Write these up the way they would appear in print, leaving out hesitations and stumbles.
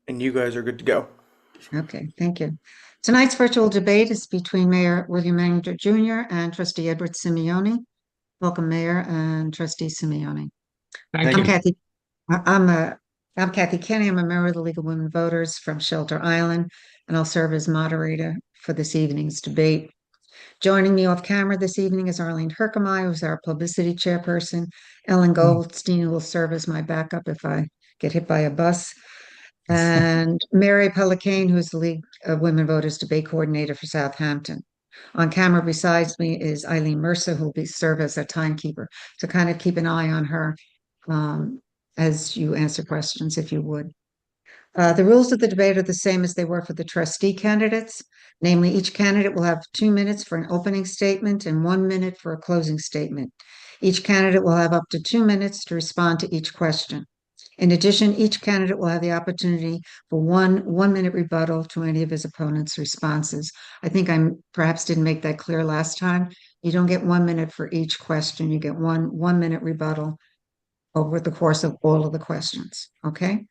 and you guys are good to go. Okay, thank you. Tonight's virtual debate is between Mayor William Manger Jr. and Trustee Edward Simioni. Welcome, Mayor and Trustee Simioni. Thank I'm you. Kathy. I'm a I'm Kathy Kenny. I'm a member of the League of Women Voters from Shelter Island, and I'll serve as moderator for this evening's debate. Joining me off camera this evening is Arlene Herkemeyer, who's our publicity chairperson. Ellen Goldstein will serve as my backup if I get hit by a bus. And Mary Pelicane, who's the League of Women Voters debate coordinator for Southampton. On camera besides me is Eileen Mercer, who will serve as a timekeeper. So kind of keep an eye on her um, as you answer questions, if you would. The rules of the debate are the same as they were for the trustee candidates. Namely, each candidate will have 2 minutes for an opening statement and 1 minute for a closing statement. Each candidate will have up to 2 minutes to respond to each question. In addition, each candidate will have the opportunity for one minute rebuttal to any of his opponent's responses. I think I perhaps didn't make that clear last time. You don't get 1 minute for each question. You get one minute rebuttal over the course of all of the questions. Okay?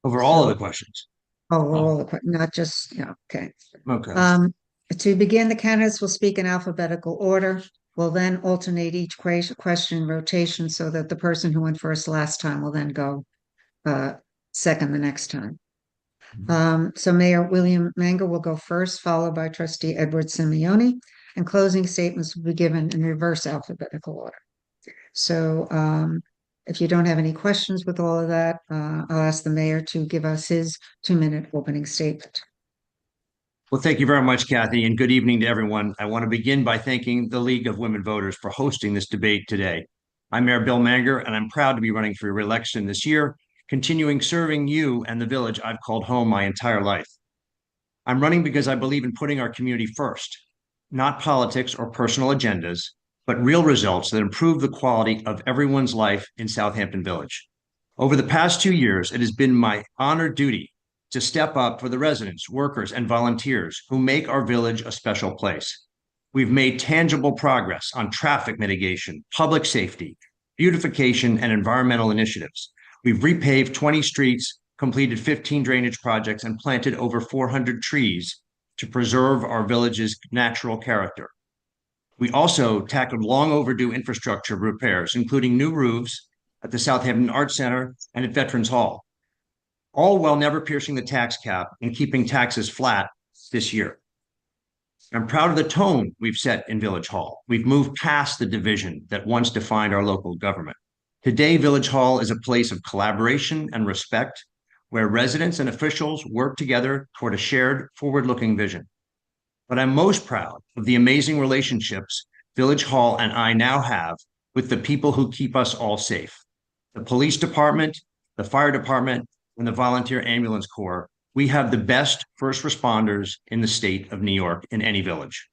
Over all of the questions. Oh, all the not just, yeah, okay. Okay. To begin, the candidates will speak in alphabetical order. We'll then alternate each question in rotation so that the person who went first last time will then go second the next time. So Mayor William Manger will go first, followed by Trustee Edward Simioni, and closing statements will be given in reverse alphabetical order. So if you don't have any questions with all of that, I'll ask the mayor to give us his 2 minute opening statement. Well, thank you very much, Kathy, and good evening to everyone. I want to begin by thanking the League of Women Voters for hosting this debate today. I'm Mayor Bill Manger, and I'm proud to be running for re-election this year, continuing serving you and the village I've called home my entire life. I'm running because I believe in putting our community first, not politics or personal agendas, but real results that improve the quality of everyone's life in Southampton Village. Over the past 2 years, it has been my honored duty to step up for the residents, workers, and volunteers who make our village a special place. We've made tangible progress on traffic mitigation, public safety, beautification, and environmental initiatives. We've repaved 20 streets, completed 15 drainage projects, and planted over 400 trees to preserve our village's natural character. We also tackled long overdue infrastructure repairs, including new roofs at the Southampton Arts Center and at Veterans Hall, all while never piercing the tax cap and keeping taxes flat this year. I'm proud of the tone we've set in Village Hall. We've moved past the division that once defined our local government. Today, Village Hall is a place of collaboration and respect, where residents and officials work together toward a shared, forward-looking vision. But I'm most proud of the amazing relationships Village Hall and I now have with the people who keep us all safe: the police department, the fire department, and the volunteer ambulance corps. We have the best first responders in the state of New York in any village.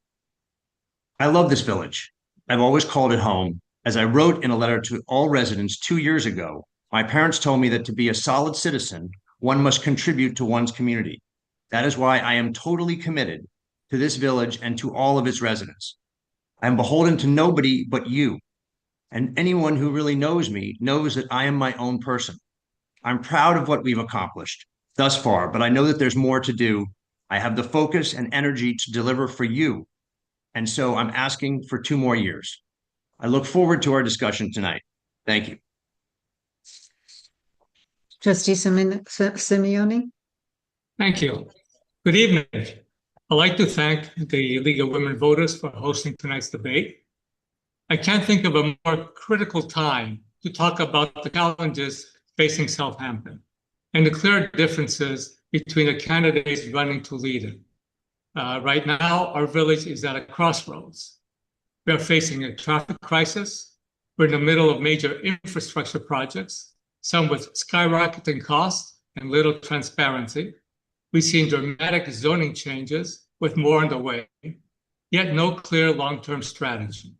I love this village. I've always called it home. As I wrote in a letter to all residents 2 years ago, my parents told me that to be a solid citizen, one must contribute to one's community. That is why I am totally committed to this village and to all of its residents. I am beholden to nobody but you. And anyone who really knows me knows that I am my own person. I'm proud of what we've accomplished thus far, but I know that there's more to do. I have the focus and energy to deliver for you. And so I'm asking for 2 more years. I look forward to our discussion tonight. Thank you. Trustee Simioni? Thank you. Good evening. I'd like to thank the League of Women Voters for hosting tonight's debate. I can't think of a more critical time to talk about the challenges facing Southampton and the clear differences between the candidates running to lead it. Right now, our village is at a crossroads. We are facing a traffic crisis. We're in the middle of major infrastructure projects, some with skyrocketing costs and little transparency. We've seen dramatic zoning changes with more on the way, yet no clear long-term strategy.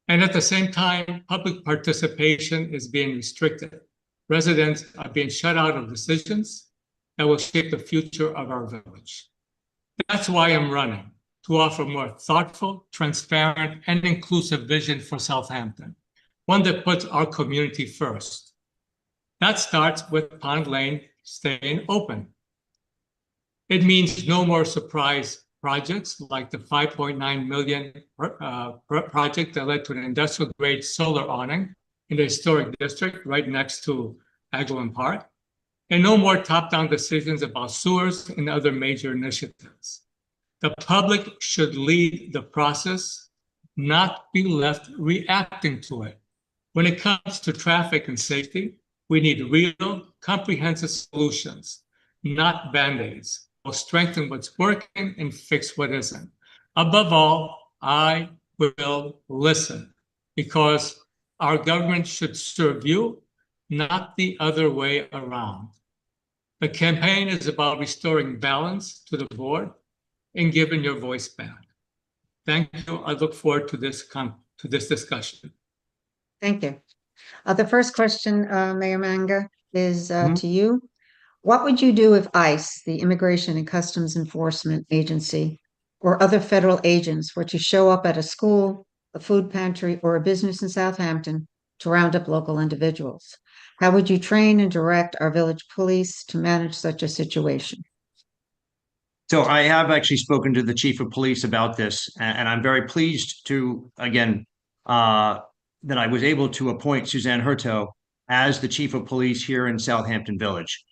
And at the same time, public participation is being restricted. Residents are being shut out of decisions that will shape the future of our village. That's why I'm running, to offer a more thoughtful, transparent, and inclusive vision for Southampton, one that puts our community first. That starts with Pond Lane staying open. It means no more surprise projects like the 5.9 million project that led to an industrial grade solar awning in the historic district right next to Agawam Park, and no more top-down decisions about sewers and other major initiatives. The public should lead the process, not be left reacting to it. When it comes to traffic and safety, we need real, comprehensive solutions, not band-aids. We'll strengthen what's working and fix what isn't. Above all, I will listen, because our government should serve you, not the other way around. The campaign is about restoring balance to the board and giving your voice back. Thank you. I look forward to this discussion. Thank you. The first question, Mayor Manger, is to you. What would you do if ICE, the Immigration and Customs Enforcement Agency, or other federal agents were to show up at a school, a food pantry, or a business in Southampton to round up local individuals? How would you train and direct our village police to manage such a situation? So I have actually spoken to the chief of police about this, and I'm very pleased to, again, that I was able to appoint Suzanne Hurto as the chief of police here in Southampton Village.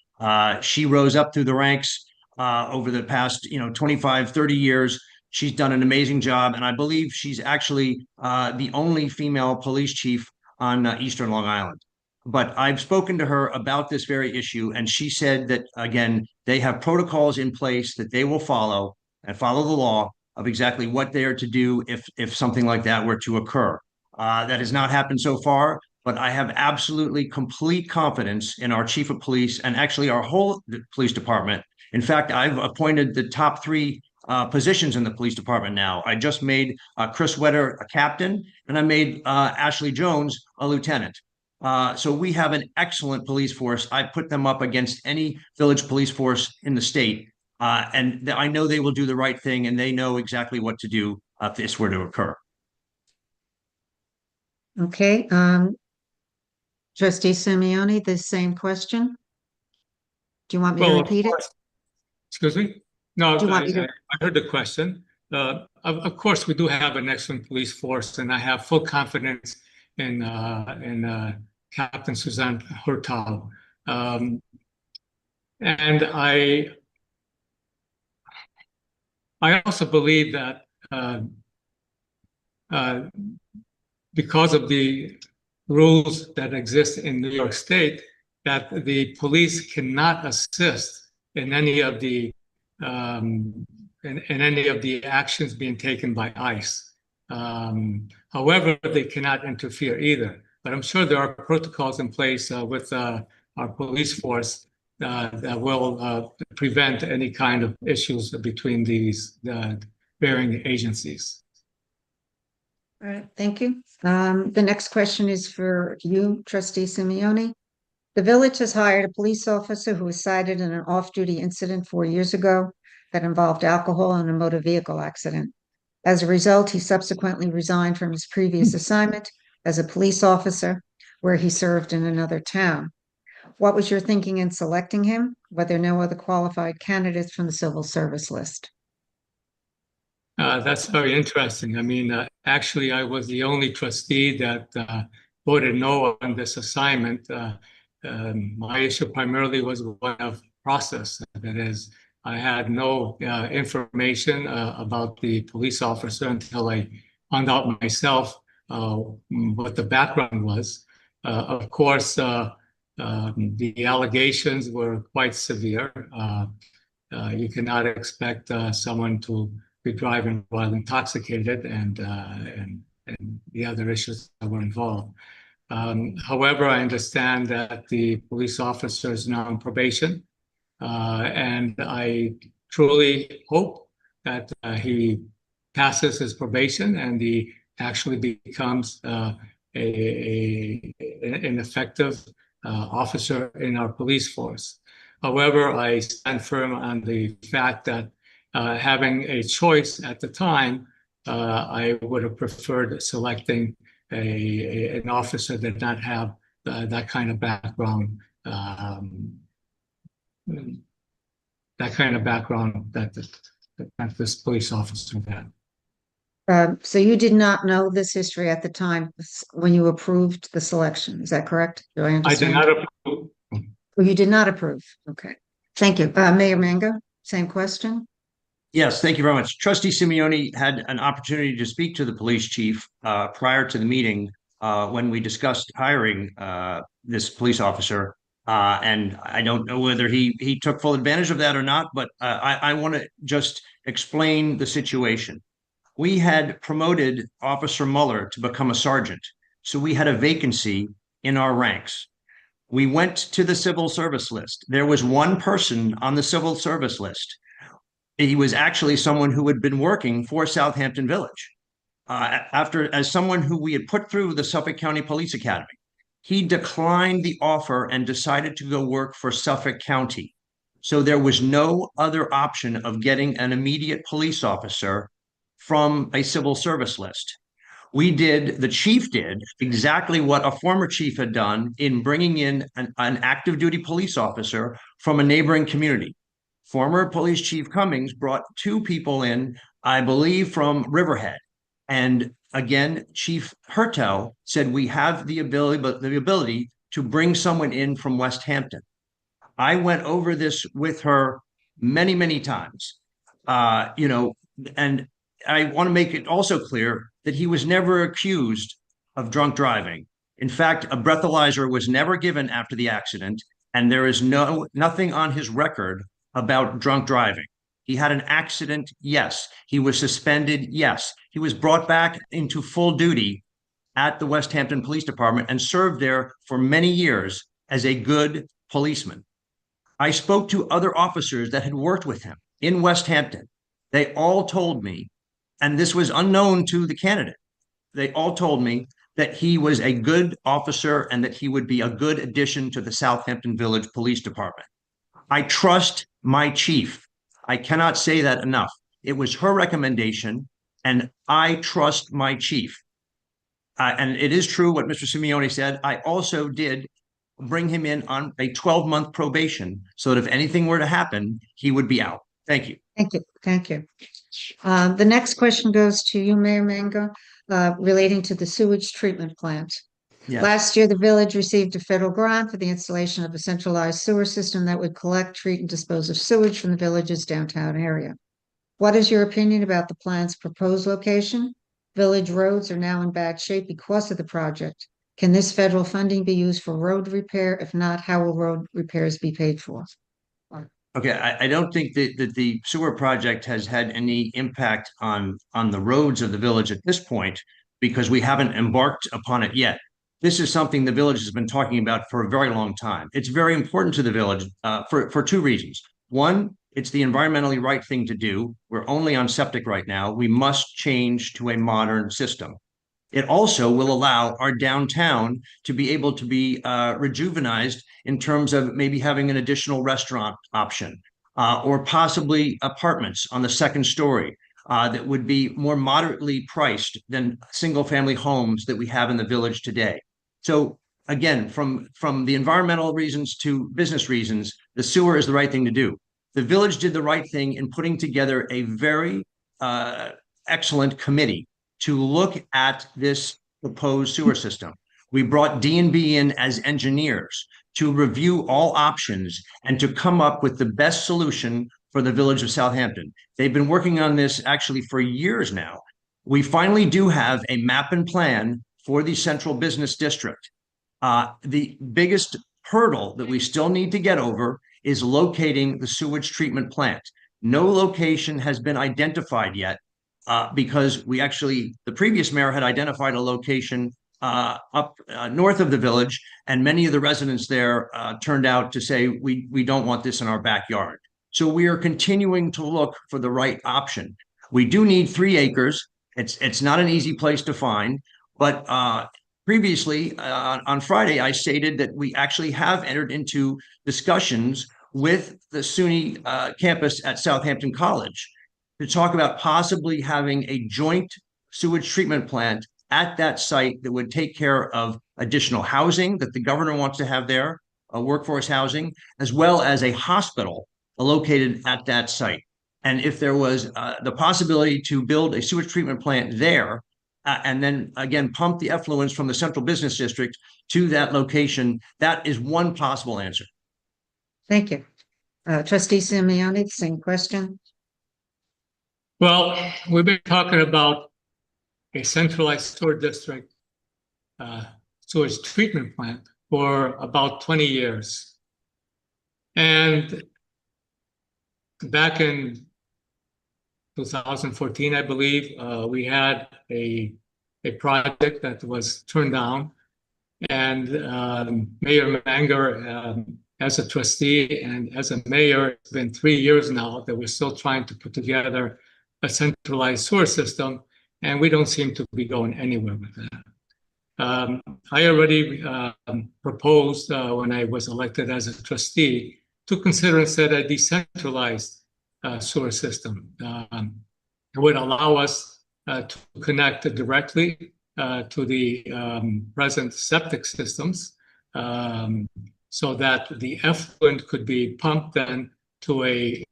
She rose up through the ranks over the past, 25, 30 years. She's done an amazing job, and I believe she's actually the only female police chief on Eastern Long Island. But I've spoken to her about this very issue, and she said that, again, they have protocols in place that they will follow and follow the law of exactly what they are to do if something like that were to occur. That has not happened so far, but I have absolutely complete confidence in our chief of police and actually our whole police department. In fact, I've appointed the top three positions in the police department now. I just made Chris Wetter a captain, and I made Ashley Jones a lieutenant. So we have an excellent police force. I put them up against any village police force in the state. And I know they will do the right thing, and they know exactly what to do if this were to occur. Okay. Trustee Simioni, the same question. Do you want me to repeat it? Excuse me? No, Do you want me to... I heard the question. Of course, we do have an excellent police force, and I have full confidence in Captain Suzanne Hurtado. And I also believe that because of the rules that exist in New York State, that the police cannot assist in any of the in any of the actions being taken by ICE. However, they cannot interfere either. But I'm sure there are protocols in place with our police force that will prevent any kind of issues between these varying agencies. All right, thank you. The next question is for you, Trustee Simioni. The village has hired a police officer who was cited in an off-duty incident 4 years ago that involved alcohol and a motor vehicle accident. As a result, he subsequently resigned from his previous assignment as a police officer, where he served in another town. What was your thinking in selecting him? Were there no other qualified candidates from the civil service list? That's very interesting. I mean, actually, I was the only trustee that voted no on this assignment. My issue primarily was one of process. That is, I had no information about the police officer until I found out myself what the background was. Of course, the allegations were quite severe. You cannot expect someone to be driving while intoxicated and the other issues that were involved. However, I understand that the police officer is now on probation, and I truly hope that he passes his probation and he actually becomes an effective officer in our police force. However, I stand firm on the fact that having a choice at the time, I would have preferred selecting an officer that did not have that kind of background that kind of background that this police officer had. So you did not know this history at the time when you approved the selection, is that correct? Do I I did understand? not approve. Well, you did not approve. Okay. Thank you. Mayor Mango, same question. Yes, thank you very much. Trustee Simioni had an opportunity to speak to the police chief prior to the meeting when we discussed hiring this police officer. And I don't know whether he took full advantage of that or not, but I want to just explain the situation. We had promoted Officer Mueller to become a sergeant, so we had a vacancy in our ranks. We went to the civil service list. There was one person on the civil service list. He was actually someone who had been working for Southampton Village. As someone who we had put through the Suffolk County Police Academy, he declined the offer and decided to go work for Suffolk County. So there was no other option of getting an immediate police officer from a civil service list. The chief did exactly what a former chief had done in bringing in an active duty police officer from a neighboring community. Former police chief Cummings brought two people in, I believe, from Riverhead. And again, Chief Hertel said, we have the ability to bring someone in from West Hampton. I went over this with her many, many times, and I want to make it also clear that he was never accused of drunk driving. In fact, a breathalyzer was never given after the accident, and there is nothing on his record about drunk driving. He had an accident, yes. He was suspended, yes. He was brought back into full duty at the West Hampton Police Department and served there for many years as a good policeman. I spoke to other officers that had worked with him in West Hampton. They all told me, and this was unknown to the candidate, they all told me that he was a good officer and that he would be a good addition to the Southampton Village Police Department. I trust my chief. I cannot say that enough. It was her recommendation, and I trust my chief. And it is true what Mr. Simioni said. I also did bring him in on a 12-month probation so that if anything were to happen, he would be out. Thank you. Thank you. Thank you. The next question goes to you, Mayor Mango, relating to the sewage treatment plant. Yes. Last year, the village received a federal grant for the installation of a centralized sewer system that would collect, treat, and dispose of sewage from the village's downtown area. What is your opinion about the plant's proposed location? Village roads are now in bad shape because of the project. Can this federal funding be used for road repair? If not, how will road repairs be paid for? Okay, I don't think that the sewer project has had any impact on the roads of the village at this point because we haven't embarked upon it yet. This is something the village has been talking about for a very long time. It's very important to the village for two reasons. One, it's the environmentally right thing to do. We're only on septic right now. We must change to a modern system. It also will allow our downtown to be able to be rejuvenized in terms of maybe having an additional restaurant option or possibly apartments on the second story that would be more moderately priced than single family homes that we have in the village today. So again, from the environmental reasons to business reasons, the sewer is the right thing to do. The village did the right thing in putting together a very excellent committee to look at this proposed sewer system. We brought D&B in as engineers to review all options and to come up with the best solution for the village of Southampton. They've been working on this actually for years now. We finally do have a map and plan for the central business district. The biggest hurdle that we still need to get over is locating the sewage treatment plant. No location has been identified yet. Because the previous mayor had identified a location up north of the village, and many of the residents there turned out to say, we don't want this in our backyard. So we are continuing to look for the right option. We do need 3 acres. It's not an easy place to find, but previously on Friday, I stated that we actually have entered into discussions with the SUNY campus at Southampton College to talk about possibly having a joint sewage treatment plant at that site that would take care of additional housing that the governor wants to have there, workforce housing, as well as a hospital located at that site. And if there was the possibility to build a sewage treatment plant there, and then again pump the effluents from the central business district to that location, that is one possible answer. Thank you. Trustee Simioni, same question. Well, we've been talking about a centralized sewer district sewage treatment plant for about 20 years. And back in 2014, I believe, we had a project that was turned down. And Mayor Manger, as a trustee and as a mayor, it's been 3 years now that we're still trying to put together a centralized sewer system, and we don't seem to be going anywhere with that. I already proposed when I was elected as a trustee to consider instead a decentralized sewer system. It would allow us to connect directly to the present septic systems, so that the effluent could be pumped then to a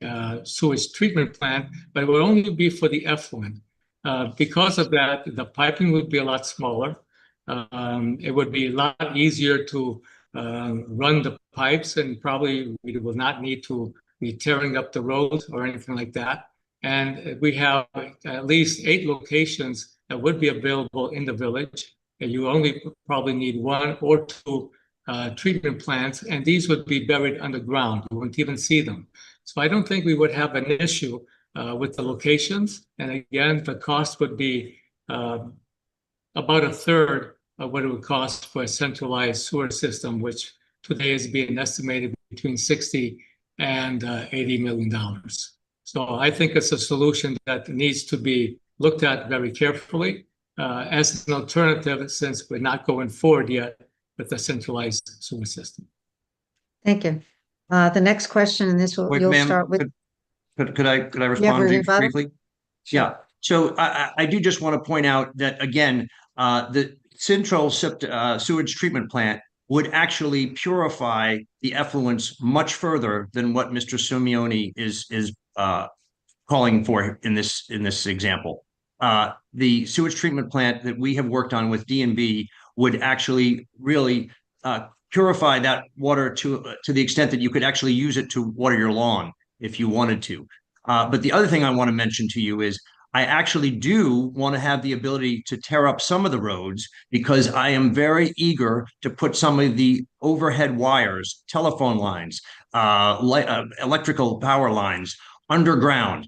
sewage treatment plant, but it would only be for the effluent. Because of that, the piping would be a lot smaller. It would be a lot easier to run the pipes, and probably we will not need to be tearing up the road or anything like that. And we have at least 8 locations that would be available in the village. And you only probably need 1 or 2 treatment plants, and these would be buried underground. You wouldn't even see them. So I don't think we would have an issue with the locations. And again, the cost would be about 1/3 of what it would cost for a centralized sewer system, which today is being estimated between $60 and $80 million. So I think it's a solution that needs to be looked at very carefully as an alternative, since we're not going forward yet with the centralized sewer system. Thank you. The next question, and this will, Wait, you'll ma'am, start with. could I respond to you rebuttal? briefly? Yeah. So I do just want to point out that again, the central sewage treatment plant would actually purify the effluents much further than what Mr. Simioni is calling for in this example. The sewage treatment plant that we have worked on with D&B would actually really purify that water to the extent that you could actually use it to water your lawn if you wanted to. But the other thing I want to mention to you is I actually do want to have the ability to tear up some of the roads, because I am very eager to put some of the overhead wires, telephone lines, electrical power lines underground.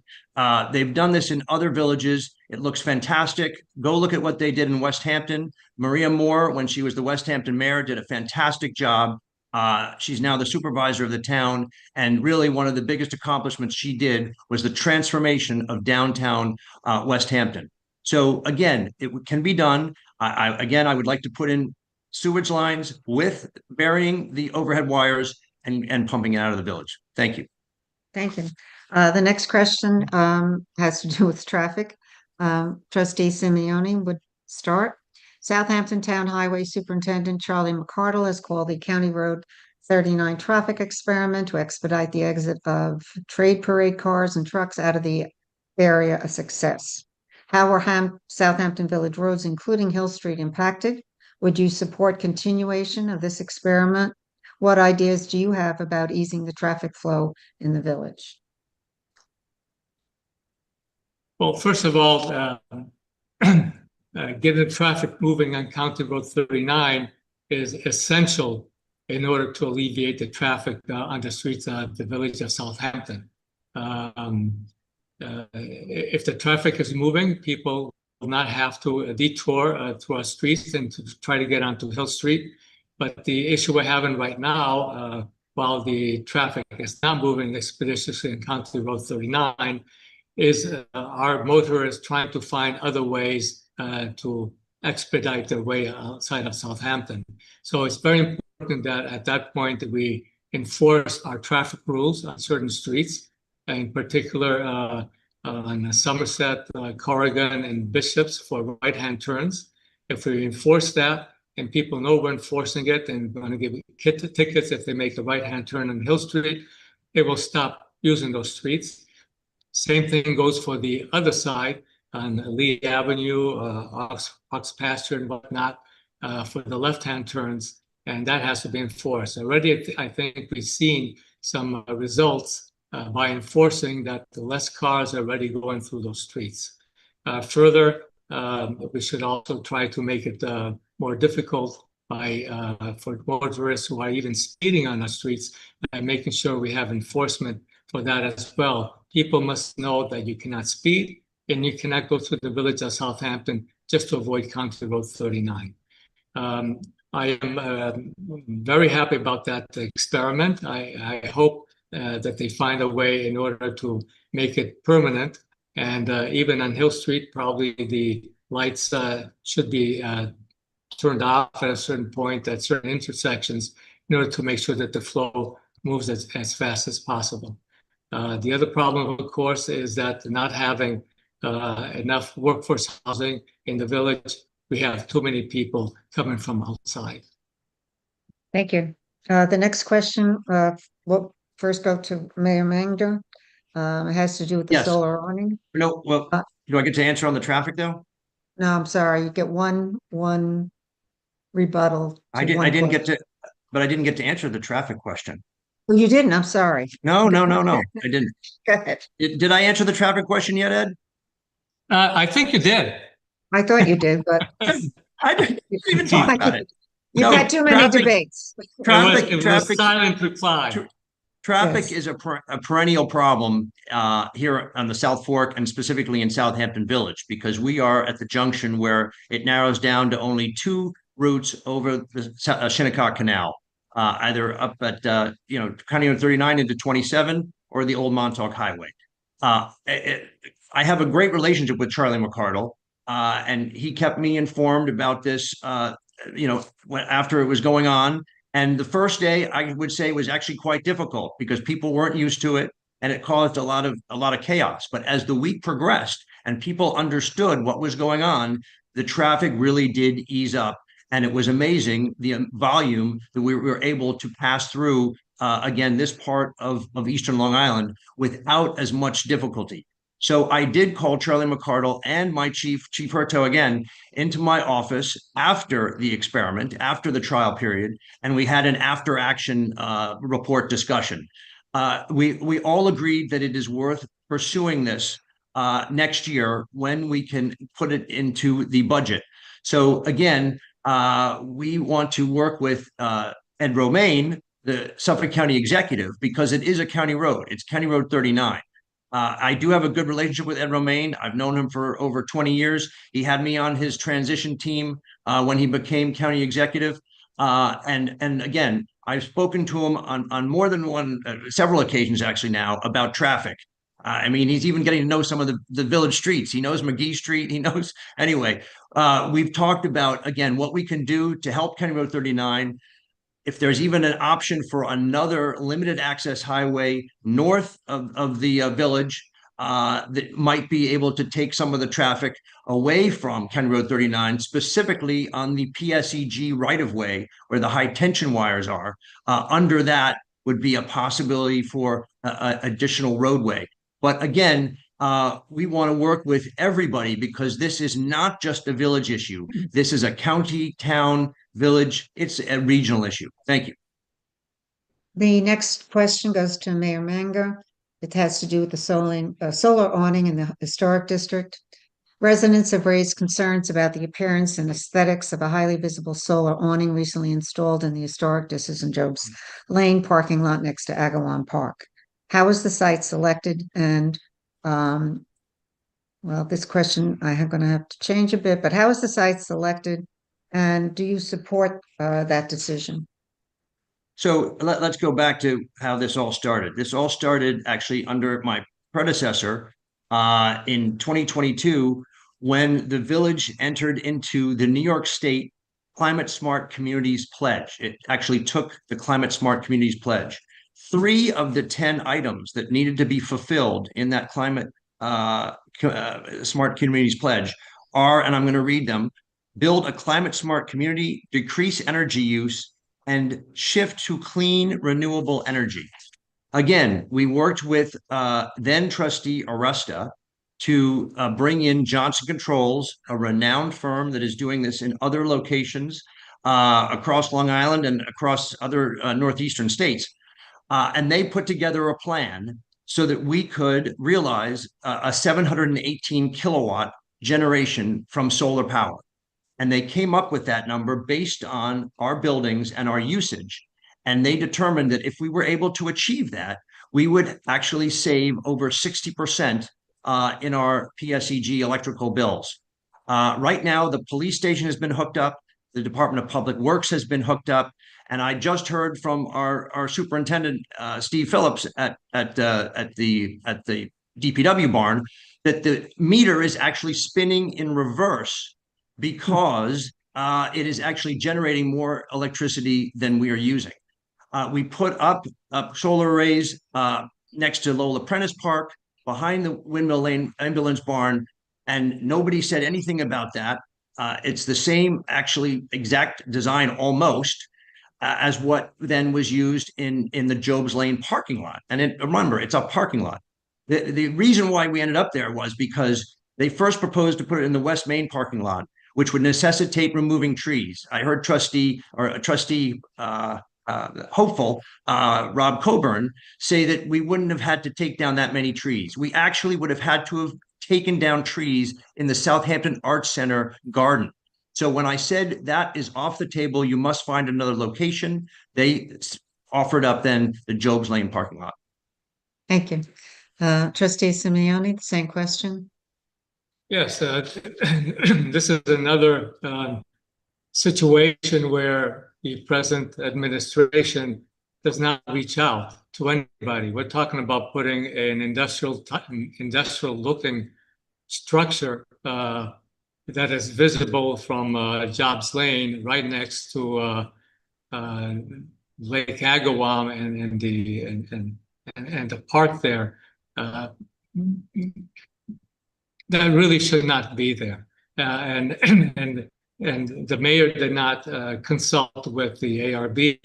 They've done this in other villages. It looks fantastic. Go look at what they did in Westhampton. Maria Moore, when she was the Westhampton mayor, did a fantastic job. She's now the supervisor of the town. And really one of the biggest accomplishments she did was the transformation of downtown Westhampton. So again, it can be done. I would like to put in sewage lines with burying the overhead wires and pumping it out of the village. Thank you. Thank you. The next question has to do with traffic. Trustee Simioni would start. Southampton Town Highway Superintendent Charlie McCardle has called the County Road 39 traffic experiment to expedite the exit of trade parade cars and trucks out of the area a success. How are Southampton Village roads, including Hill Street, impacted? Would you support continuation of this experiment? What ideas do you have about easing the traffic flow in the village? Well, first of all, getting the traffic moving on County Road 39 is essential in order to alleviate the traffic on the streets of the village of Southampton. If the traffic is moving, people will not have to detour through our streets and to try to get onto Hill Street. But the issue we're having right now, while the traffic is not moving expeditiously in County Road 39, is our motorists trying to find other ways to expedite their way outside of Southampton. So it's very important that at that point that we enforce our traffic rules on certain streets, in particular on Somerset, Corrigan, and Bishops for right-hand turns. If we enforce that, and people know we're enforcing it and going to give tickets if they make a right-hand turn on Hill Street, they will stop using those streets. Same thing goes for the other side on Lee Avenue, Ox Pasture and whatnot, for the left-hand turns, and that has to be enforced. Already, I think we've seen some results by enforcing that the less cars are already going through those streets. Further, we should also try to make it more difficult for motorists who are even speeding on the streets, by making sure we have enforcement for that as well. People must know that you cannot speed and you cannot go through the village of Southampton just to avoid County Road 39. I am very happy about that experiment. I hope that they find a way in order to make it permanent. And even on Hill Street, probably the lights should be turned off at a certain point at certain intersections in order to make sure that the flow moves as fast as possible. The other problem, of course, is that not having enough workforce housing in the village, we have too many people coming from outside. Thank you. The next question will first go to Mayor Manger. It has to do with the Yes. solar awning. No, well, do I get to answer on the traffic though? No, I'm sorry. You get one rebuttal. I didn't get to, but I didn't get to answer the traffic question. Well, you didn't. I'm sorry. No, I didn't. Go ahead. Did I answer the traffic question yet, Ed? I think you did. I thought you did, but I didn't even talk about it. You've No, had too many debates. It was silent reply. Traffic Yes. is a perennial problem here on the South Fork and specifically in Southampton Village, because we are at the junction where it narrows down to only two routes over the Shinnecock Canal, either up at County Road 39 into 27 or the Old Montauk Highway. I have a great relationship with Charlie McCardle, and he kept me informed about this after it was going on. And the first day, I would say, was actually quite difficult because people weren't used to it, and it caused a lot of chaos. But as the week progressed and people understood what was going on, the traffic really did ease up, and it was amazing the volume that we were able to pass through again this part of Eastern Long Island without as much difficulty. So I did call Charlie McCardle and my Chief Hurto again into my office after the experiment, after the trial period, and we had an after action report discussion. We all agreed that it is worth pursuing this next year when we can put it into the budget. So again, we want to work with Ed Romaine, the Suffolk County Executive, because it is a county road. It's County Road 39. I do have a good relationship with Ed Romaine. I've known him for over 20 years. He had me on his transition team when he became county executive. And again, I've spoken to him on more than several occasions actually now about traffic. I mean, he's even getting to know some of the village streets. He knows McGee Street. He knows, anyway, we've talked about, again, what we can do to help County Road 39. If there's even an option for another limited access highway north of the village that might be able to take some of the traffic away from County Road 39, specifically on the PSEG right-of-way where the high tension wires are, under that would be a possibility for additional roadway. But again, we want to work with everybody because this is not just a village issue. This is a county, town, village. It's a regional issue. Thank you. The next question goes to Mayor Manger. It has to do with the solar awning in the historic district. Residents have raised concerns about the appearance and aesthetics of a highly visible solar awning recently installed in the historic district in Job's Lane parking lot next to Agawam Park. How was the site selected? And well, this question I'm going to have to change a bit, but how was the site selected? And do you support that decision? So let's go back to how this all started. This all started actually under my predecessor in 2022 when the village entered into the New York State Climate Smart Communities Pledge. It actually took the Climate Smart Communities Pledge. 3 of the 10 items that needed to be fulfilled in that Climate Smart Communities Pledge are, and I'm going to read them, build a climate smart community, decrease energy use, and shift to clean, renewable energy. Again, we worked with then trustee Aresta to bring in Johnson Controls, a renowned firm that is doing this in other locations across Long Island and across other northeastern states. And they put together a plan so that we could realize a 718 kilowatt generation from solar power. And they came up with that number based on our buildings and our usage. And they determined that if we were able to achieve that, we would actually save over 60% in our PSEG electrical bills. Right now, the police station has been hooked up. The Department of Public Works has been hooked up. And I just heard from our superintendent, Steve Phillips, at the DPW barn, that the meter is actually spinning in reverse because it is actually generating more electricity than we are using. We put up solar arrays next to Lola Prentice Park, behind the Windmill Lane ambulance barn, and nobody said anything about that. It's the same, actually, exact design almost as what then was used in the Jobs Lane parking lot. And remember, it's a parking lot. The reason why we ended up there was because they first proposed to put it in the West Main parking lot, which would necessitate removing trees. I heard trustee hopeful Rob Coburn say that we wouldn't have had to take down that many trees. We actually would have had to have taken down trees in the Southampton Arts Center garden. So when I said that is off the table, you must find another location, they offered up then the Jobs Lane parking lot. Thank you. Trustee Simioni, the same question. Yes, this is another situation where the present administration does not reach out to anybody. We're talking about putting an industrial-looking structure that is visible from Jobs Lane, right next to Lake Agawam and the park there. That really should not be there, and the mayor did not consult with the ARB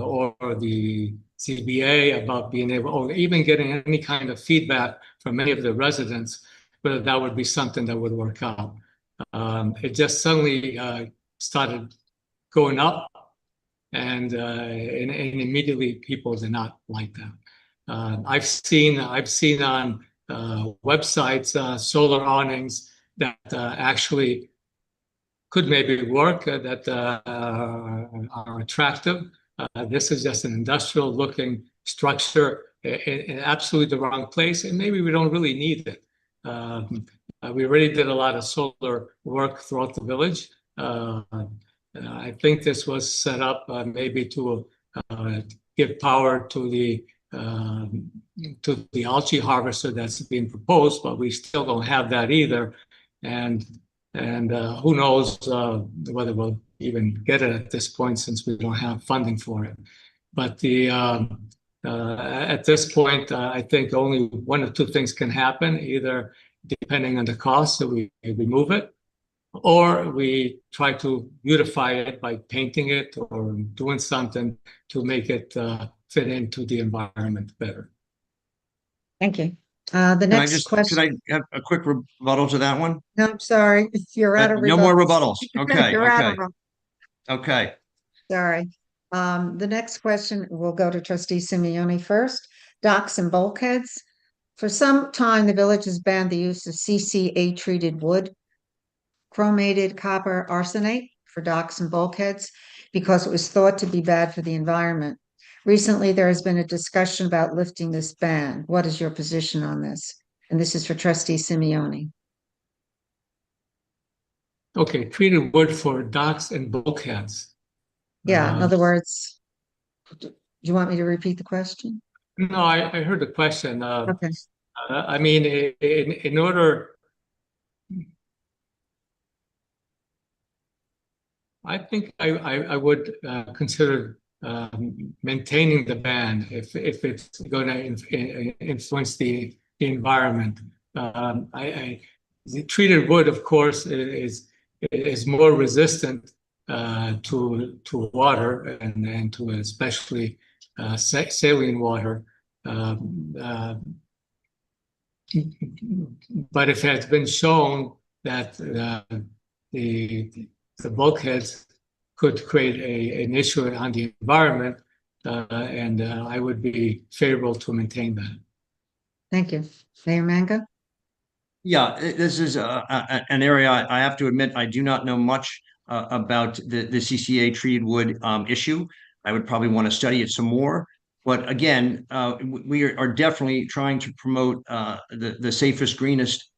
or the CBA about being able, or even getting any kind of feedback from any of the residents, whether that would be something that would work out. It just suddenly started going up, and immediately people did not like that. I've seen on websites solar awnings that actually could maybe work, that are attractive. This is just an industrial looking structure in absolutely the wrong place, and maybe we don't really need it. We already did a lot of solar work throughout the village. I think this was set up maybe to give power to the algae harvester that's being proposed, but we still don't have that either. And who knows whether we'll even get it at this point, since we don't have funding for it. But at this point, I think only one of two things can happen: either, depending on the cost, so we remove it, or we try to beautify it by painting it or doing something to make it fit into the environment better. Thank you. The next question. Could I have a quick rebuttal to that one? No, I'm sorry. You're out of No more rebuttals. Okay. You're out of Okay. Sorry. The next question will go to Trustee Simioni first. Docks and bulkheads. For some time, the village has banned the use of CCA treated wood, chromated copper arsenate for docks and bulkheads, because it was thought to be bad for the environment. Recently, there has been a discussion about lifting this ban. What is your position on this? And this is for Trustee Simioni. Okay, treated wood for docks and bulkheads. Yeah, in other words, do you want me to repeat the question? No, I heard the question. Okay. I mean, in order, I think I would consider maintaining the ban if it's going to influence the environment. The treated wood, of course, is is more resistant to water and to especially saline water. But it has been shown that the bulkheads could create an issue on the environment, and I would be favorable to maintain that. Thank you. Mayor Manga? Yeah, this is an area I have to admit I do not know much about the CCA treated wood issue. I would probably want to study it some more. But again, we are definitely trying to promote the safest, greenest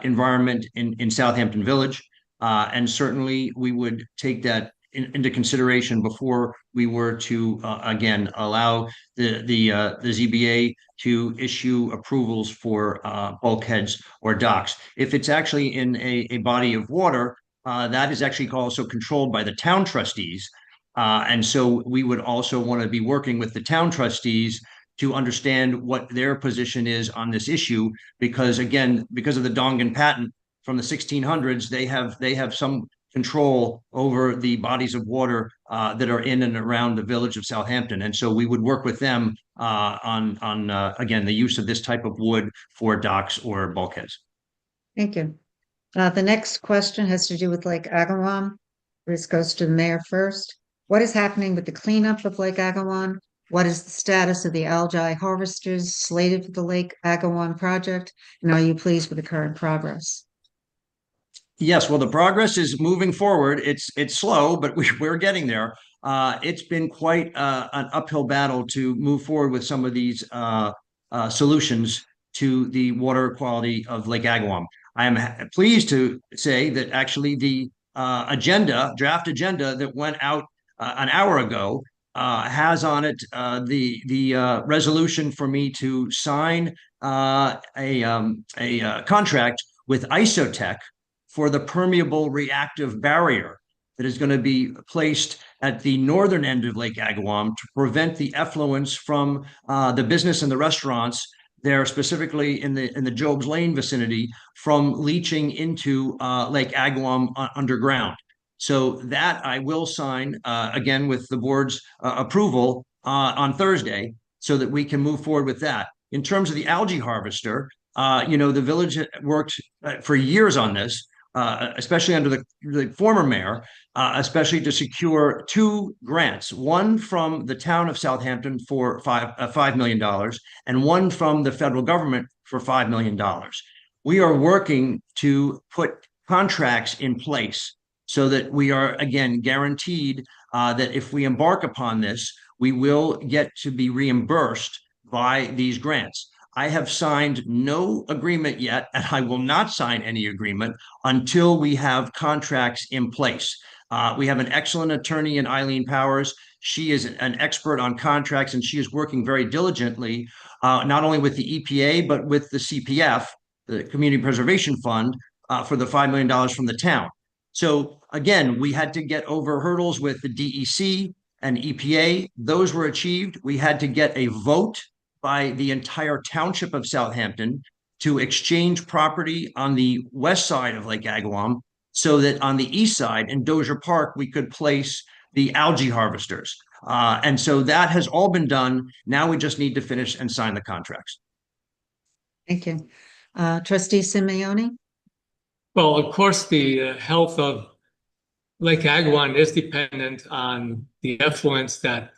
environment in Southampton Village. And certainly we would take that into consideration before we were to again allow the ZBA to issue approvals for bulkheads or docks. If it's actually in a body of water, that is actually also controlled by the town trustees. And so we would also want to be working with the town trustees to understand what their position is on this issue, because again, because of the Dongan patent from the 1600s, they have some control over the bodies of water that are in and around the village of Southampton. And so we would work with them on again, the use of this type of wood for docks or bulkheads. Thank you. The next question has to do with Lake Agawam. This goes to the mayor first. What is happening with the cleanup of Lake Agawam? What is the status of the algae harvesters slated for the Lake Agawam project? And are you pleased with the current progress? Yes, well, the progress is moving forward. It's slow, but we're getting there. It's been quite an uphill battle to move forward with some of these solutions to the water quality of Lake Agawam. I am pleased to say that actually the draft agenda that went out an hour ago has on it the resolution for me to sign a contract with Isotech for the permeable reactive barrier that is going to be placed at the northern end of Lake Agawam to prevent the effluents from the business and the restaurants there, specifically in the Job's Lane vicinity, from leaching into Lake Agawam underground. So that I will sign again with the board's approval on Thursday, so that we can move forward with that. In terms of the algae harvester, the village worked for years on this. Especially under the former mayor, especially to secure 2 grants, one from the town of Southampton for $5 million and one from the federal government for $5 million. We are working to put contracts in place so that we are, again, guaranteed that if we embark upon this, we will get to be reimbursed by these grants. I have signed no agreement yet, and I will not sign any agreement until we have contracts in place. We have an excellent attorney in Eileen Powers. She is an expert on contracts, and she is working very diligently, not only with the EPA, but with the CPF, the Community Preservation Fund, for the $5 million from the town. So again, we had to get over hurdles with the DEC and EPA. Those were achieved. We had to get a vote by the entire township of Southampton to exchange property on the west side of Lake Agawam, so that on the east side in Dozier Park, we could place the algae harvesters. And so that has all been done. Now we just need to finish and sign the contracts. Thank you. Trustee Simioni? Well, of course, the health of Lake Agawam is dependent on the effluents that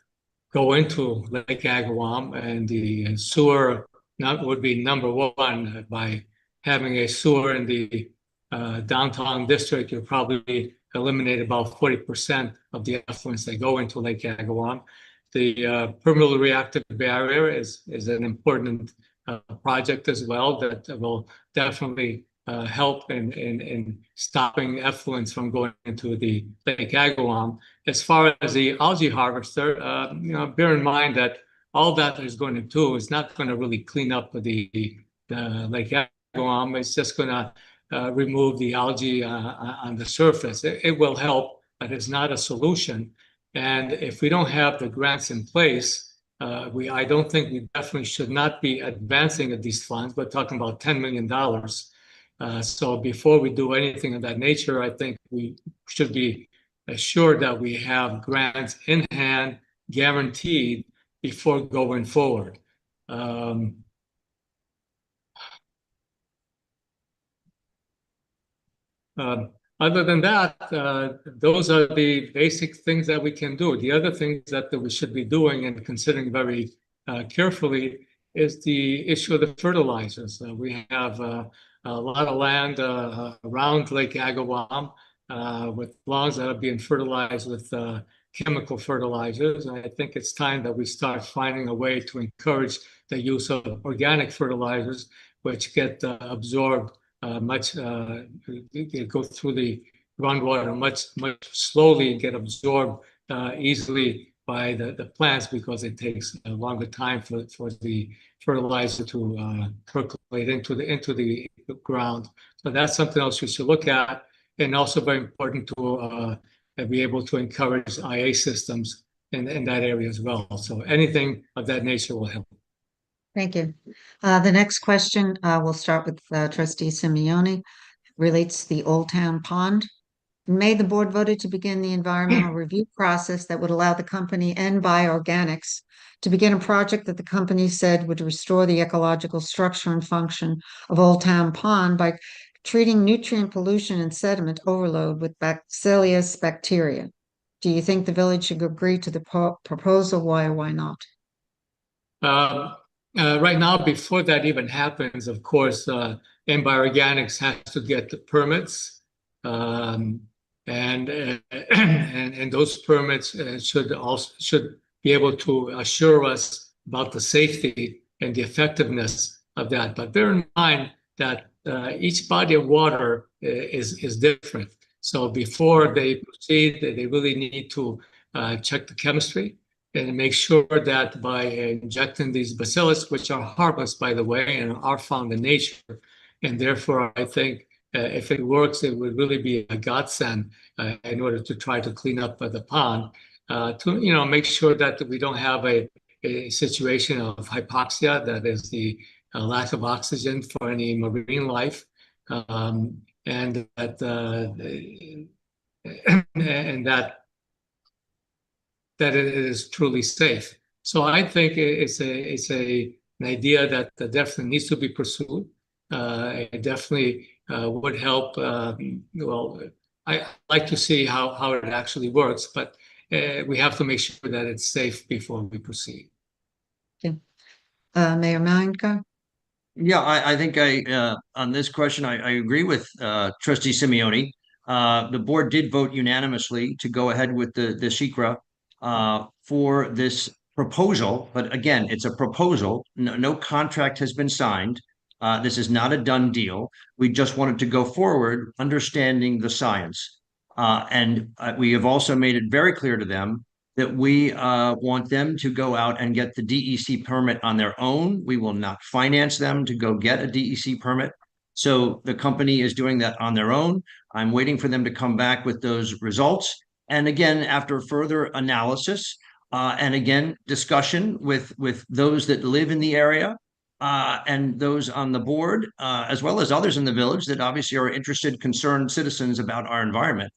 go into Lake Agawam, and the sewer would be number one. By having a sewer in the downtown district, you probably eliminate about 40% of the effluents that go into Lake Agawam. The permeable reactive barrier is an important project as well that will definitely help in stopping effluents from going into the Lake Agawam. As far as the algae harvester, bear in mind that all that is going to do is not going to really clean up the Lake Agawam. It's just going to remove the algae on the surface. It will help, but it's not a solution. And if we don't have the grants in place, I don't think we definitely should not be advancing these funds. We're talking about $10 million. So before we do anything of that nature, I think we should be assured that we have grants in hand, guaranteed, before going forward. Other than that, those are the basic things that we can do. The other things that we should be doing and considering very carefully is the issue of the fertilizers. We have a lot of land around Lake Agawam with lawns that are being fertilized with chemical fertilizers. I think it's time that we start finding a way to encourage the use of organic fertilizers, which get absorbed go through the groundwater much slowly and get absorbed easily by the plants, because it takes a longer time for the fertilizer to percolate into the ground. So that's something else we should look at, and also very important to be able to encourage IA systems in that area as well. So anything of that nature will help. Thank you. The next question, we'll start with trustee Simioni, relates to the Old Town Pond. In May, the board voted to begin the environmental review process that would allow the company N Bioorganics to begin a project that the company said would restore the ecological structure and function of Old Town Pond by treating nutrient pollution and sediment overload with Bacillus bacteria. Do you think the village should agree to the proposal? Why or why not? Right now, before that even happens, of course, N Bioorganics has to get the permits, and those permits should be able to assure us about the safety and the effectiveness of that. But bear in mind that each body of water is different. So before they proceed, they really need to check the chemistry and make sure that by injecting these bacillus, which are harmless, by the way, and are found in nature, and therefore I think if it works, it would really be a godsend in order to try to clean up the pond, to make sure that we don't have a situation of hypoxia, that is the lack of oxygen for any marine life, and that that it is truly safe. So I think it's an idea that definitely needs to be pursued. It definitely would help. Well, I like to see how it actually works, but we have to make sure that it's safe before we proceed. Okay. Mayor Manger? Yeah, I think on this question, I agree with trustee Simioni. The board did vote unanimously to go ahead with the SheiKra for this proposal. But again, it's a proposal. No contract has been signed. This is not a done deal. We just wanted to go forward, understanding the science. And we have also made it very clear to them that we want them to go out and get the DEC permit on their own. We will not finance them to go get a DEC permit. So the company is doing that on their own. I'm waiting for them to come back with those results. And again, after further analysis and again, discussion with those that live in the area and those on the board, as well as others in the village that obviously are interested, concerned citizens about our environment,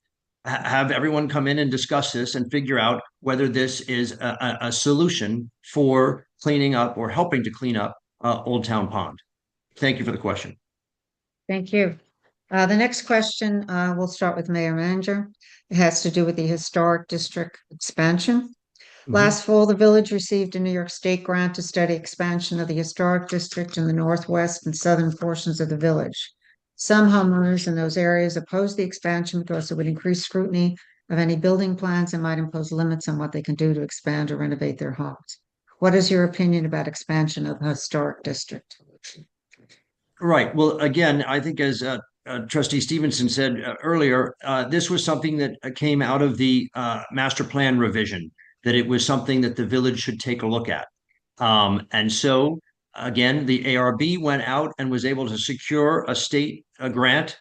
have everyone come in and discuss this and figure out whether this is a solution for cleaning up or helping to clean up Old Town Pond. Thank you for the question. Thank you. The next question, we'll start with Mayor Manger. It has to do with the historic district expansion. Last fall, the village received a New York State grant to study expansion of the historic district in the northwest and southern portions of the village. Some homeowners in those areas opposed the expansion because it would increase scrutiny of any building plans and might impose limits on what they can do to expand or renovate their homes. What is your opinion about expansion of the historic district? Right. Well, again, I think as Trustee Stevenson said earlier, this was something that came out of the master plan revision, that it was something that the village should take a look at. And so, again, the ARB went out and was able to secure a state grant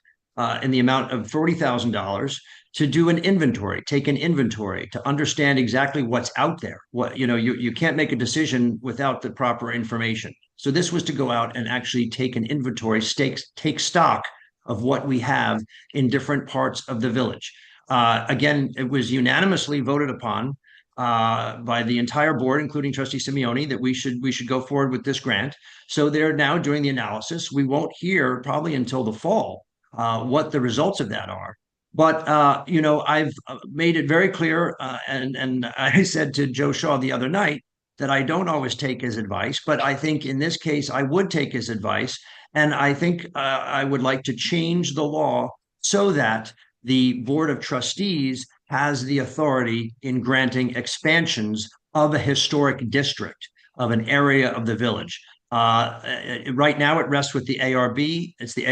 in the amount of $40,000 to do an inventory, take an inventory to understand exactly what's out there. What, you can't make a decision without the proper information. So this was to go out and actually take an inventory, take stock of what we have in different parts of the village. Again, it was unanimously voted upon by the entire board, including Trustee Simioni, that we should go forward with this grant. So they're now doing the analysis. We won't hear probably until the fall what the results of that are. But I've made it very clear, and I said to Joe Shaw the other night that I don't always take his advice, but I think in this case I would take his advice, and I think I would like to change the law so that the Board of Trustees has the authority in granting expansions of a historic district of an area of the village. Right now, it rests with the ARB. It's the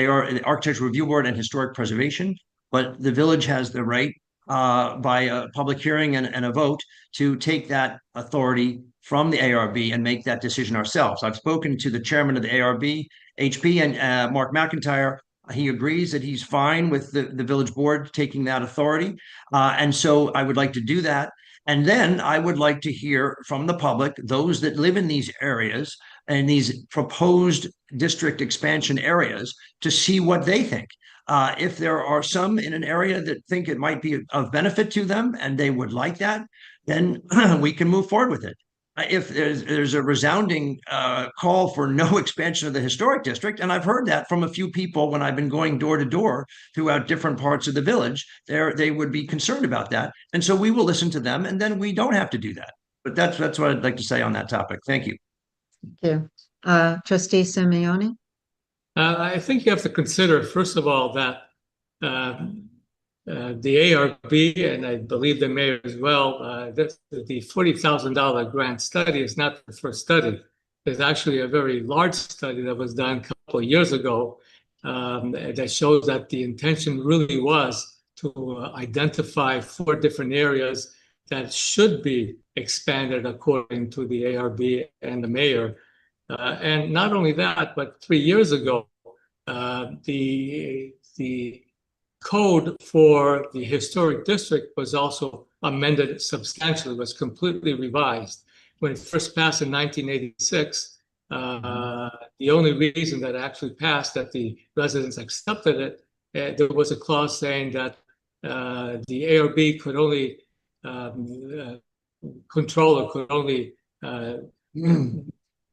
Architectural Review Board and Historic Preservation, but the village has the right by a public hearing and a vote to take that authority from the ARB and make that decision ourselves. I've spoken to the chairman of the ARB, HP, and Mark McIntyre. He agrees that he's fine with the village board taking that authority. And so I would like to do that. And then I would like to hear from the public, those that live in these areas and these proposed district expansion areas, to see what they think. If there are some in an area that think it might be of benefit to them and they would like that, then we can move forward with it. If there's a resounding call for no expansion of the historic district, and I've heard that from a few people when I've been going door to door throughout different parts of the village, they would be concerned about that. And so we will listen to them, and then we don't have to do that. But that's what I'd like to say on that topic. Thank you. Thank you. Trustee Simioni? I think you have to consider, first of all, that the ARB, and I believe the mayor as well, the $40,000 grant study is not the first study. There's actually a very large study that was done a couple of years ago that shows that the intention really was to identify 4 different areas that should be expanded according to the ARB and the mayor. And not only that, but 3 years ago, the code for the historic district was also amended substantially, was completely revised. When it first passed in 1986, the only reason that it actually passed, that the residents accepted it, there was a clause saying that the ARB could only control or could only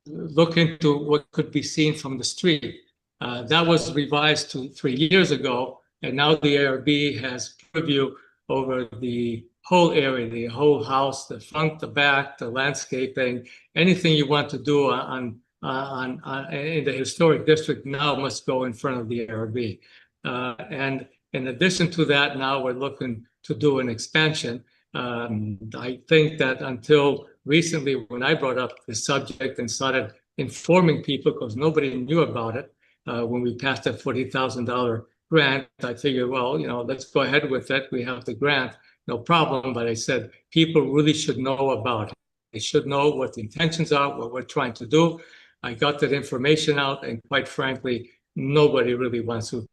look into what could be seen from the street. That was revised to 3 years ago, and now the ARB has purview over the whole area, the whole house, the front, the back, the landscaping, anything you want to do in the historic district now must go in front of the ARB. And in addition to that, now we're looking to do an expansion. I think that until recently, when I brought up the subject and started informing people, because nobody knew about it, when we passed that $40,000 grant, I figured, well, let's go ahead with it. We have the grant, no problem. But I said, people really should know about it. They should know what the intentions are, what we're trying to do. I got that information out, and quite frankly, nobody really wants to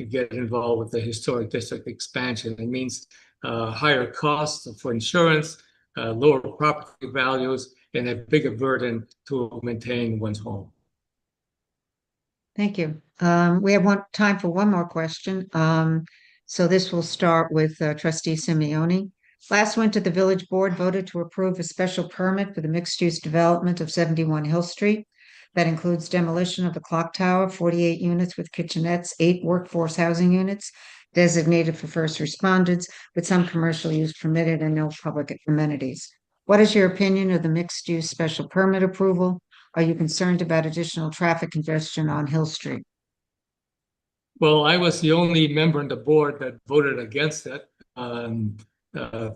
get involved with the historic district expansion. It means higher costs for insurance, lower property values, and a bigger burden to maintain one's home. Thank you. We have time for one more question. So this will start with Trustee Simioni. Last winter, the village board voted to approve a special permit for the mixed-use development of 71 Hill Street. That includes demolition of the clock tower, 48 units with kitchenettes, 8 workforce housing units designated for first responders, with some commercial use permitted and no public amenities. What is your opinion of the mixed-use special permit approval? Are you concerned about additional traffic congestion on Hill Street? Well, I was the only member on the board that voted against it.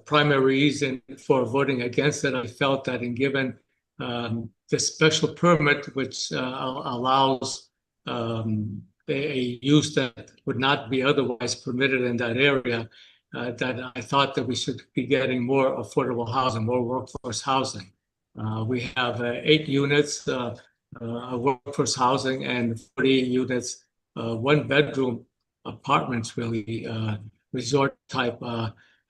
Primary reason for voting against it, I felt that in given the special permit, which allows a use that would not be otherwise permitted in that area, that I thought that we should be getting more affordable housing, more workforce housing. We have 8 units of workforce housing and 40 units, 1-bedroom apartments, really, resort type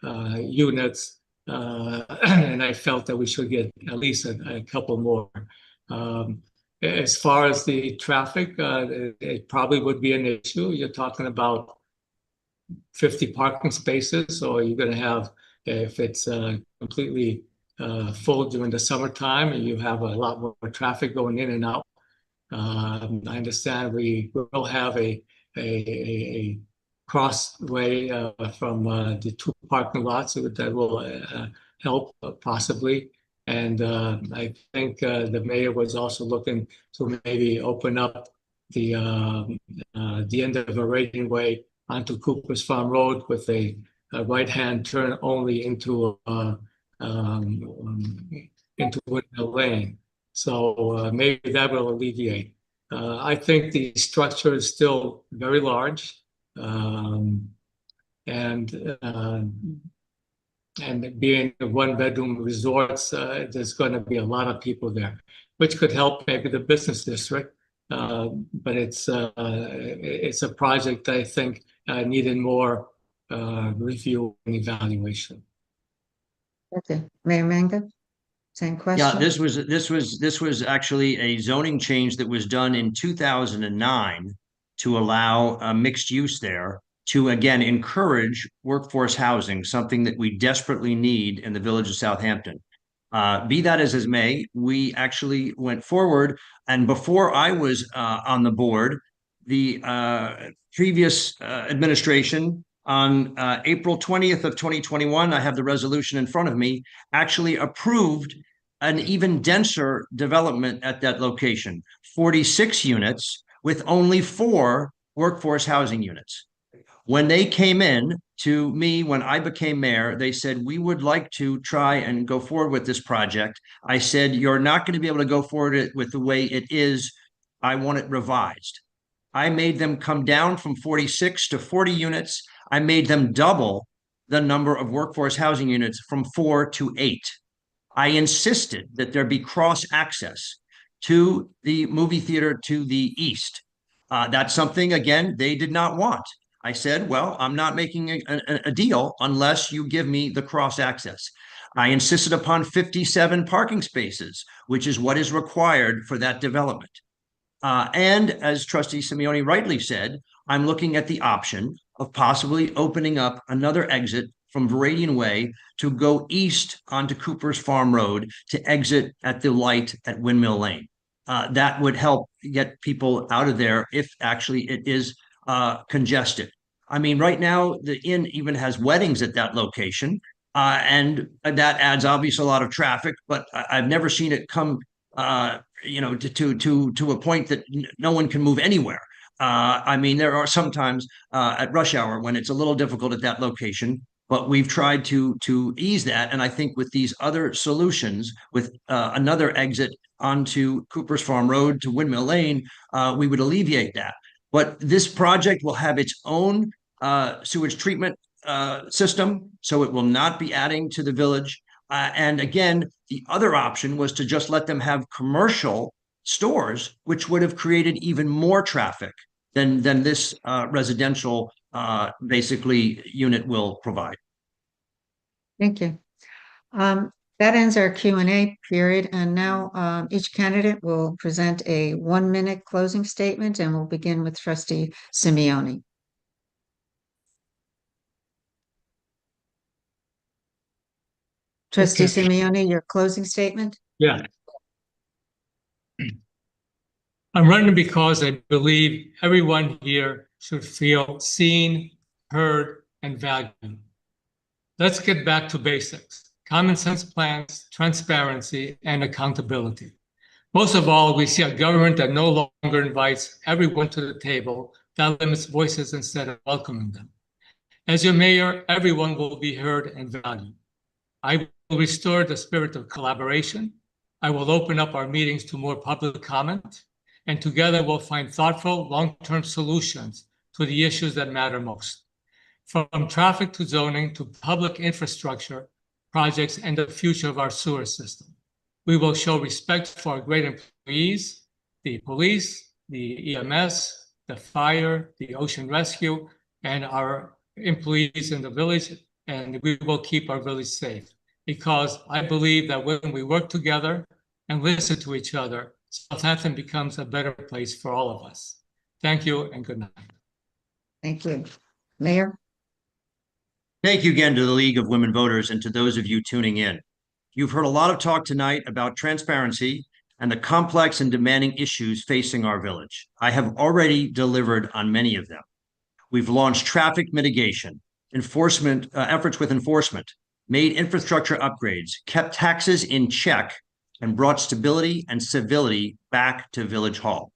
units. And I felt that we should get at least a couple more. As far as the traffic, it probably would be an issue. You're talking about 50 parking spaces, or you're going to have, if it's completely full during the summertime, and you have a lot more traffic going in and out. I understand we will have a crossway from the two parking lots that will help possibly. And I think the mayor was also looking to maybe open up the end of a radian way onto Cooper's Farm Road with a right-hand turn only into Windmill Lane. So maybe that will alleviate. I think the structure is still very large, and being a one-bedroom resorts, there's going to be a lot of people there, which could help maybe the business district. But it's a project I think needed more review and evaluation. Okay, Mayor Manger, same question? Yeah, this was actually a zoning change that was done in 2009 to allow a mixed use there to again encourage workforce housing, something that we desperately need in the village of Southampton. Be that as it may, we actually went forward, and before I was on the board, the previous administration on April 20th of 2021, I have the resolution in front of me, actually approved an even denser development at that location, 46 units with only 4 workforce housing units. When they came in to me, when I became mayor, they said, we would like to try and go forward with this project. I said, you're not going to be able to go forward with the way it is. I want it revised. I made them come down from 46 to 40 units. I made them double the number of workforce housing units from 4 to 8. I insisted that there be cross access to the movie theater to the east. That's something, again, they did not want. I said, well, I'm not making a deal unless you give me the cross access. I insisted upon 57 parking spaces, which is what is required for that development. And as Trustee Simioni rightly said, I'm looking at the option of possibly opening up another exit from Viridian Way to go east onto Cooper's Farm Road to exit at the light at Windmill Lane. That would help get people out of there if actually it is congested. I mean, right now, the inn even has weddings at that location, and that adds obviously a lot of traffic, but I've never seen it come to a point that no one can move anywhere. I mean, there are sometimes at rush hour when it's a little difficult at that location, but we've tried to ease that. And I think with these other solutions, with another exit onto Cooper's Farm Road to Windmill Lane, we would alleviate that. But this project will have its own sewage treatment system, so it will not be adding to the village. And again, the other option was to just let them have commercial stores, which would have created even more traffic than this residential basically unit will provide. Thank you. That ends our Q&A period, and now each candidate will present a 1-minute closing statement, and we'll begin with Trustee Simioni. Trustee Okay. Simioni, your closing statement? Yeah. I'm running because I believe everyone here should feel seen, heard, and valued. Let's get back to basics: common sense plans, transparency, and accountability. Most of all, we see a government that no longer invites everyone to the table, that limits voices instead of welcoming them. As your mayor, everyone will be heard and valued. I will restore the spirit of collaboration. I will open up our meetings to more public comment, and together we'll find thoughtful, long-term solutions to the issues that matter most. From traffic to zoning to public infrastructure projects and the future of our sewer system. We will show respect for our great employees, the police, the EMS, the fire, the ocean rescue, and our employees in the village, and we will keep our village safe. Because I believe that when we work together and listen to each other, Southampton becomes a better place for all of us. Thank you and good night. Thank you. Mayor? Thank you again to the League of Women Voters and to those of you tuning in. You've heard a lot of talk tonight about transparency and the complex and demanding issues facing our village. I have already delivered on many of them. We've launched traffic mitigation, efforts with enforcement, made infrastructure upgrades, kept taxes in check, and brought stability and civility back to Village Hall.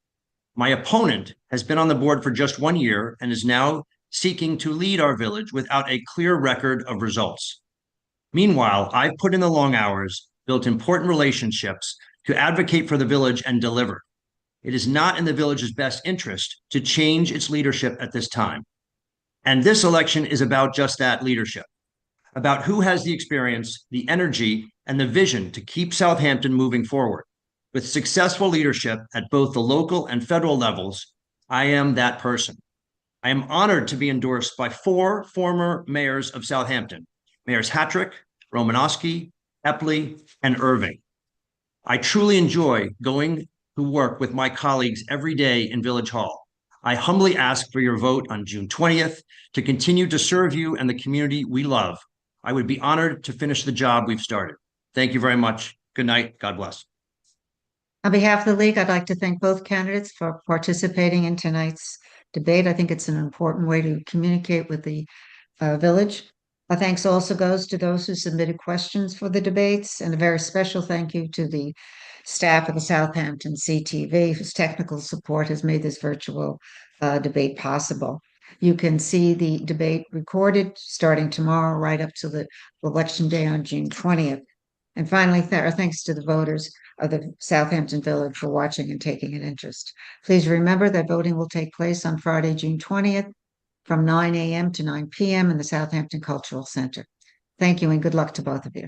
My opponent has been on the board for just 1 year and is now seeking to lead our village without a clear record of results. Meanwhile, I've put in the long hours, built important relationships to advocate for the village and deliver. It is not in the village's best interest to change its leadership at this time. And this election is about just that leadership, about who has the experience, the energy, and the vision to keep Southampton moving forward. With successful leadership at both the local and federal levels, I am that person. I am honored to be endorsed by 4 former mayors of Southampton, Mayors Hattrick, Romanowski, Epley, and Irving. I truly enjoy going to work with my colleagues every day in Village Hall. I humbly ask for your vote on June 20th to continue to serve you and the community we love. I would be honored to finish the job we've started. Thank you very much. Good night. God bless. On behalf of the league, I'd like to thank both candidates for participating in tonight's debate. I think it's an important way to communicate with the village. Our thanks also goes to those who submitted questions for the debates, and a very special thank you to the staff of the Southampton CTV, whose technical support has made this virtual debate possible. You can see the debate recorded starting tomorrow right up to the election day on June 20th. And finally, our thanks to the voters of the Southampton Village for watching and taking an interest. Please remember that voting will take place on Friday, June 20th from 9 a.m. to 9 p.m. in the Southampton Cultural Center. Thank you and good luck to both of you.